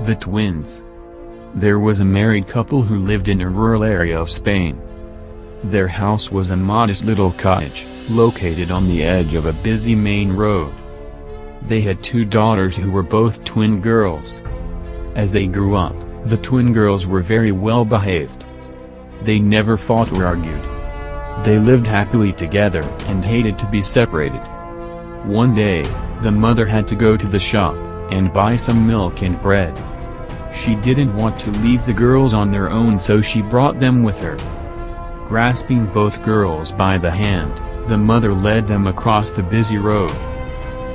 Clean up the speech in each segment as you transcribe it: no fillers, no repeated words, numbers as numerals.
The twins. There was a married couple who lived in a rural area of Spain. Their house was a modest little cottage, located on the edge of a busy main road. They had 2 daughters who were both twin girls. As they grew up, the twin girls were very well behaved. They never fought or argued. They lived happily together and hated to be separated. One day, the mother had to go to the shop and buy some milk and bread. She didn't want to leave the girls on their own, so she brought them with her. Grasping both girls by the hand, the mother led them across the busy road.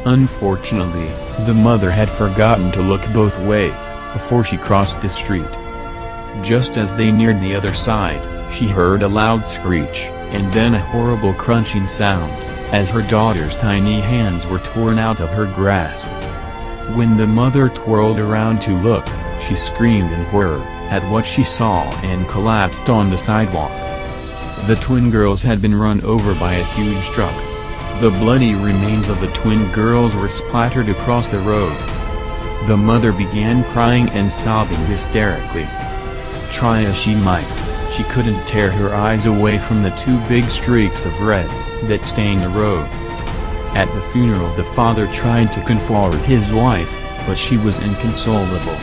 Unfortunately, the mother had forgotten to look both ways before she crossed the street. Just as they neared the other side, she heard a loud screech, and then a horrible crunching sound, as her daughter's tiny hands were torn out of her grasp. When the mother twirled around to look, she screamed in horror at what she saw and collapsed on the sidewalk. The twin girls had been run over by a huge truck. The bloody remains of the twin girls were splattered across the road. The mother began crying and sobbing hysterically. Try as she might, she couldn't tear her eyes away from the 2 big streaks of red that stained the road. At the funeral, the father tried to comfort his wife, but she was inconsolable.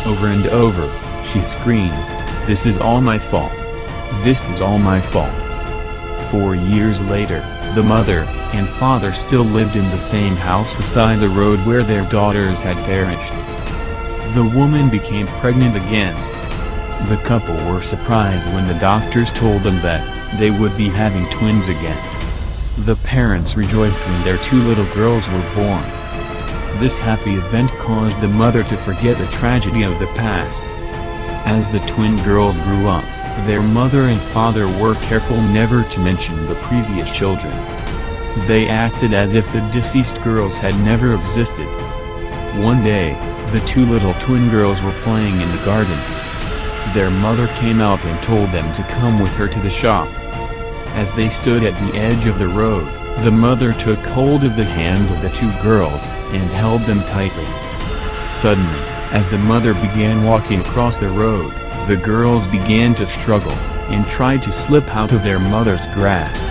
Over and over, she screamed, "This is all my fault. This is all my fault." 4 years later, the mother and father still lived in the same house beside the road where their daughters had perished. The woman became pregnant again. The couple were surprised when the doctors told them that they would be having twins again. The parents rejoiced when their 2 little girls were born. This happy event caused the mother to forget the tragedy of the past. As the twin girls grew up, their mother and father were careful never to mention the previous children. They acted as if the deceased girls had never existed. One day, the 2 little twin girls were playing in the garden. Their mother came out and told them to come with her to the shop. As they stood at the edge of the road, the mother took hold of the hands of the 2 girls and held them tightly. Suddenly, as the mother began walking across the road, the girls began to struggle and tried to slip out of their mother's grasp.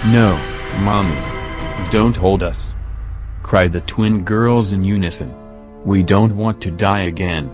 "No, Mommy. Don't hold us!" cried the twin girls in unison. "We don't want to die again."